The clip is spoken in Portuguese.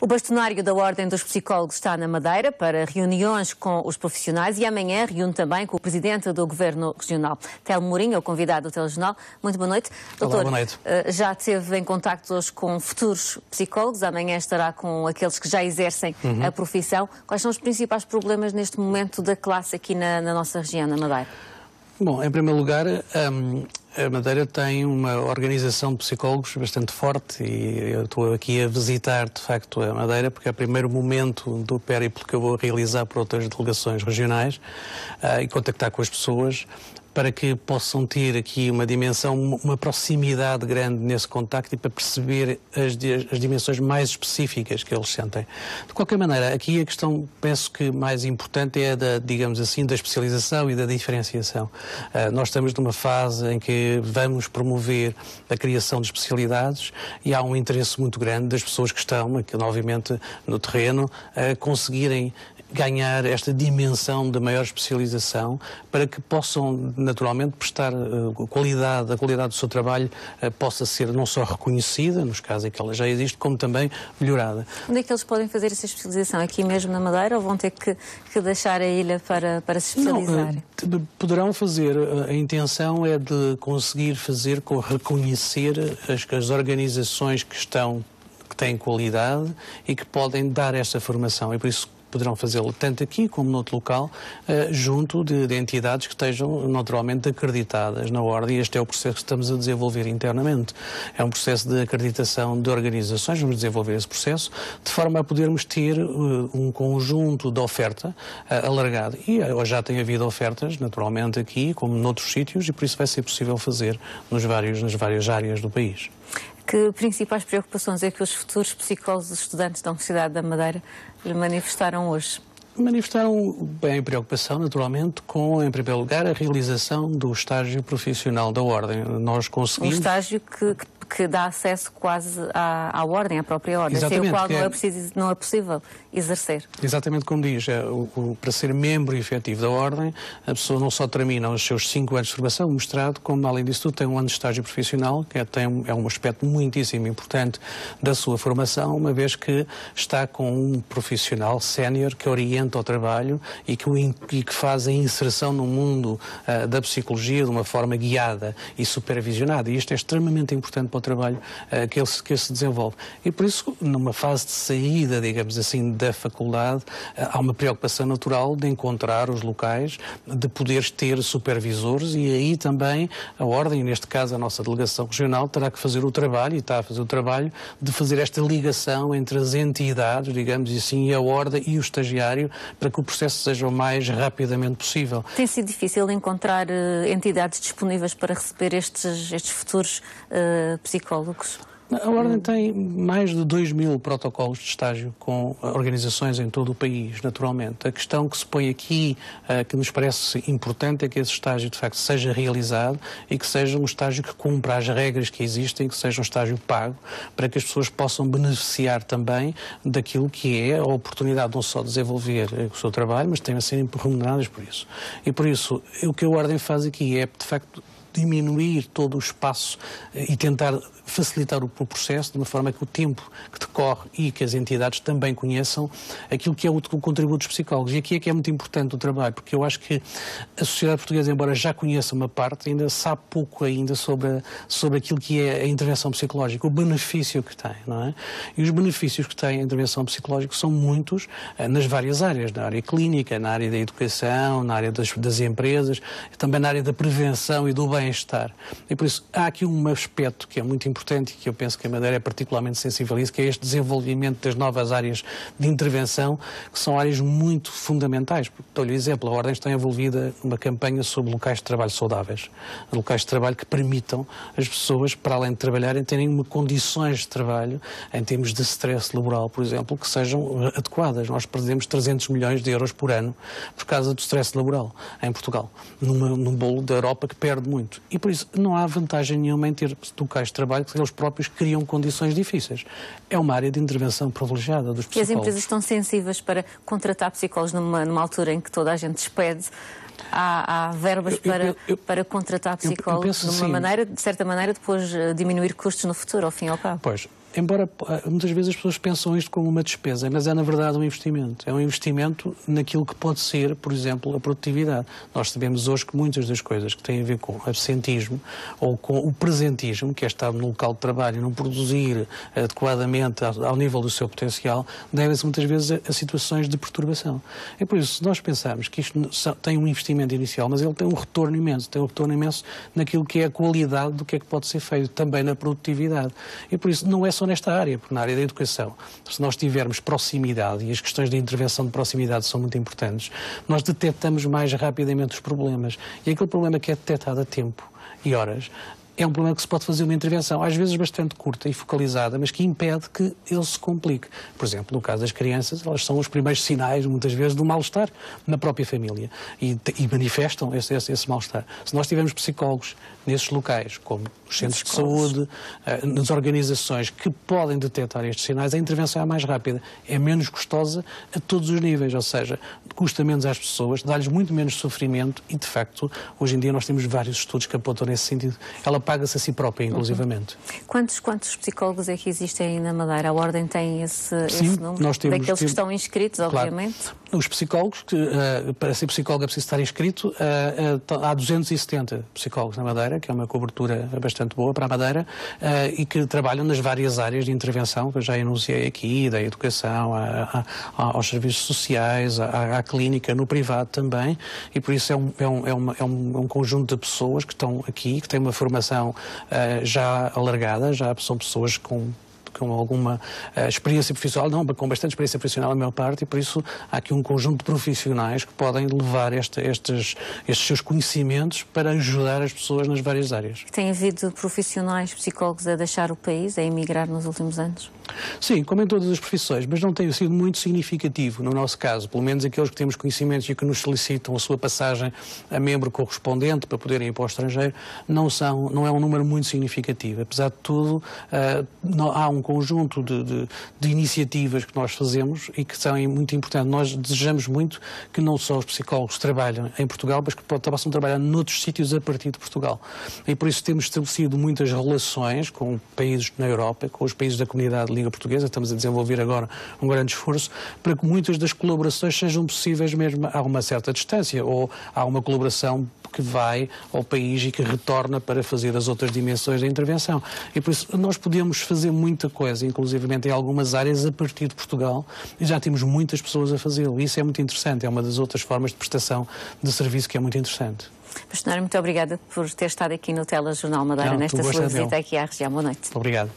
O bastonário da Ordem dos Psicólogos está na Madeira para reuniões com os profissionais e amanhã reúne também com o Presidente do Governo Regional. Telmo Mourinho é o convidado do Telejornal. Muito boa noite. Doutor, olá, boa noite. Já esteve em contacto hoje com futuros psicólogos, amanhã estará com aqueles que já exercem a profissão. Quais são os principais problemas neste momento da classe aqui na nossa região, na Madeira? Bom, em primeiro lugar, a Madeira tem uma organização de psicólogos bastante forte e eu estou aqui a visitar, de facto, a Madeira porque é o primeiro momento do périplo que eu vou realizar por outras delegações regionais e contactar com as pessoas para que possam ter aqui uma dimensão, uma proximidade grande nesse contacto e para perceber as dimensões mais específicas que eles sentem. De qualquer maneira, aqui a questão, penso que mais importante é da, digamos assim, da especialização e da diferenciação. Nós estamos numa fase em que vamos promover a criação de especialidades e há um interesse muito grande das pessoas que estão, aqui, obviamente, no terreno, a conseguirem ganhar esta dimensão de maior especialização para que possam naturalmente prestar a qualidade do seu trabalho possa ser não só reconhecida, nos casos em que ela já existe, como também melhorada. Onde é que eles podem fazer essa especialização? Aqui mesmo na Madeira ou vão ter que deixar a ilha para se especializar? Não, poderão fazer. A intenção é de conseguir fazer com reconhecer as organizações que têm qualidade e que podem dar essa formação. E por isso poderão fazê-lo tanto aqui como noutro local, junto de entidades que estejam naturalmente acreditadas na Ordem. Este é o processo que estamos a desenvolver internamente. É um processo de acreditação de organizações, vamos desenvolver esse processo, de forma a podermos ter um conjunto de oferta alargado. E já tem havido ofertas, naturalmente, aqui, como noutros sítios, e por isso vai ser possível fazer nas várias áreas do país. Que principais preocupações é que os futuros psicólogos e estudantes da Universidade da Madeira lhe manifestaram hoje? Manifestaram bem preocupação, naturalmente, com, em primeiro lugar, a realização do estágio profissional da Ordem. Nós conseguimos... Um estágio que dá acesso quase à Ordem, à própria Ordem, sem o qual não é possível exercer. Exatamente como diz, para ser membro efetivo da Ordem, a pessoa não só termina os seus 5 anos de formação, mestrado, como além disso tudo tem um ano de estágio profissional, que é um aspecto muitíssimo importante da sua formação, uma vez que está com um profissional sénior que orienta o trabalho e que faz a inserção no mundo da psicologia de uma forma guiada e supervisionada. E isto é extremamente importante para o trabalho que ele se desenvolve. E por isso, numa fase de saída, digamos assim, da faculdade, há uma preocupação natural de encontrar os locais, de poderes ter supervisores e aí também a Ordem, neste caso a nossa delegação regional, terá que fazer o trabalho, e está a fazer o trabalho, de fazer esta ligação entre as entidades, digamos assim, e a Ordem e o estagiário, para que o processo seja o mais rapidamente possível. Tem sido difícil encontrar entidades disponíveis para receber estes futuros psicólogos? A Ordem tem mais de 2.000 protocolos de estágio com organizações em todo o país, naturalmente. A questão que se põe aqui, que nos parece importante, é que esse estágio, de facto, seja realizado e que seja um estágio que cumpra as regras que existem, que seja um estágio pago, para que as pessoas possam beneficiar também daquilo que é a oportunidade não só de desenvolver o seu trabalho, mas também a serem remuneradas por isso. E por isso, o que a Ordem faz aqui é, de facto, diminuir todo o espaço e tentar facilitar o processo de uma forma que o tempo que decorre e que as entidades também conheçam aquilo que é o contributo dos psicólogos. E aqui é que é muito importante o trabalho, porque eu acho que a sociedade portuguesa, embora já conheça uma parte, ainda sabe pouco ainda sobre aquilo que é a intervenção psicológica, o benefício que tem, não é? E os benefícios que tem a intervenção psicológica são muitos nas várias áreas, na área clínica, na área da educação, na área das empresas, também na área da prevenção e do bem-estar. E por isso há aqui um aspecto que é muito importante e que eu penso que a Madeira é particularmente sensível a isso, que é este desenvolvimento das novas áreas de intervenção, que são áreas muito fundamentais. Dou-lhe um exemplo, a Ordem está envolvida numa campanha sobre locais de trabalho saudáveis, locais de trabalho que permitam as pessoas, para além de trabalharem, terem condições de trabalho, em termos de stress laboral, por exemplo, que sejam adequadas. Nós perdemos 300 milhões de euros por ano por causa do stress laboral em Portugal, num bolo da Europa que perde muito. E por isso não há vantagem nenhuma em ter locais de trabalho que eles próprios criam condições difíceis. É uma área de intervenção privilegiada dos psicólogos. E as empresas estão sensíveis para contratar psicólogos numa altura em que toda a gente despede? Há verbas para contratar psicólogos de certa maneira, depois diminuir custos no futuro, ao fim e ao cabo? Pois, embora muitas vezes as pessoas pensam isto como uma despesa, mas é na verdade um investimento. É um investimento naquilo que pode ser, por exemplo, a produtividade. Nós sabemos hoje que muitas das coisas que têm a ver com absentismo ou com o presentismo, que é estar no local de trabalho e não produzir adequadamente ao nível do seu potencial, devem-se muitas vezes a situações de perturbação. É por isso, se nós pensarmos que isto tem um investimento inicial, mas ele tem um retorno imenso, naquilo que é a qualidade do que é que pode ser feito, também na produtividade. E por isso, não é só nesta área, porque na área da educação, se nós tivermos proximidade, e as questões de intervenção de proximidade são muito importantes, nós detectamos mais rapidamente os problemas. E aquele problema que é detectado a tempo e horas, é um problema que se pode fazer uma intervenção, às vezes bastante curta e focalizada, mas que impede que ele se complique. Por exemplo, no caso das crianças, elas são os primeiros sinais, muitas vezes, do mal-estar na própria família e manifestam esse mal-estar. Se nós tivermos psicólogos nesses locais, como os centros de saúde, nas organizações que podem detectar estes sinais, a intervenção é mais rápida, é menos custosa a todos os níveis, ou seja, custa menos às pessoas, dá-lhes muito menos sofrimento e, de facto, hoje em dia nós temos vários estudos que apontam nesse sentido. Ela paga-se a si própria, inclusivamente. Quantos psicólogos é que existem na Madeira? A Ordem tem esse número? Nós temos, daqueles que estão inscritos, obviamente? Claro. Os psicólogos, para ser psicólogo é preciso estar inscrito, há 270 psicólogos na Madeira, que é uma cobertura bastante boa para a Madeira, e que trabalham nas várias áreas de intervenção, que eu já enunciei aqui, da educação, aos serviços sociais, à clínica, no privado também, e por isso é um conjunto de pessoas que estão aqui, que têm uma formação já alargada, já são pessoas com alguma experiência profissional, não, com bastante experiência profissional a maior parte, e por isso há aqui um conjunto de profissionais que podem levar estes seus conhecimentos para ajudar as pessoas nas várias áreas. Tem havido profissionais, psicólogos a deixar o país, a emigrar nos últimos anos? Sim, como em todas as profissões, mas não tem sido muito significativo no nosso caso, pelo menos aqueles que temos conhecimentos e que nos solicitam a sua passagem a membro correspondente para poderem ir para o estrangeiro, não é um número muito significativo. Apesar de tudo, há um conjunto de iniciativas que nós fazemos e que são muito importantes. Nós desejamos muito que não só os psicólogos trabalhem em Portugal, mas que possam trabalhar noutros sítios a partir de Portugal. E por isso temos estabelecido muitas relações com países na Europa, com os países da comunidade Liga Portuguesa. Estamos a desenvolver agora um grande esforço para que muitas das colaborações sejam possíveis mesmo a uma certa distância, ou há uma colaboração que vai ao país e que retorna para fazer as outras dimensões da intervenção. E por isso nós podemos fazer muita coisa, inclusivamente em algumas áreas, a partir de Portugal, e já temos muitas pessoas a fazê-lo. Isso é muito interessante, é uma das outras formas de prestação de serviço que é muito interessante. Bastonário, muito obrigada por ter estado aqui no Telejornal Madeira nesta sua visita aqui à região. Boa noite. Obrigado.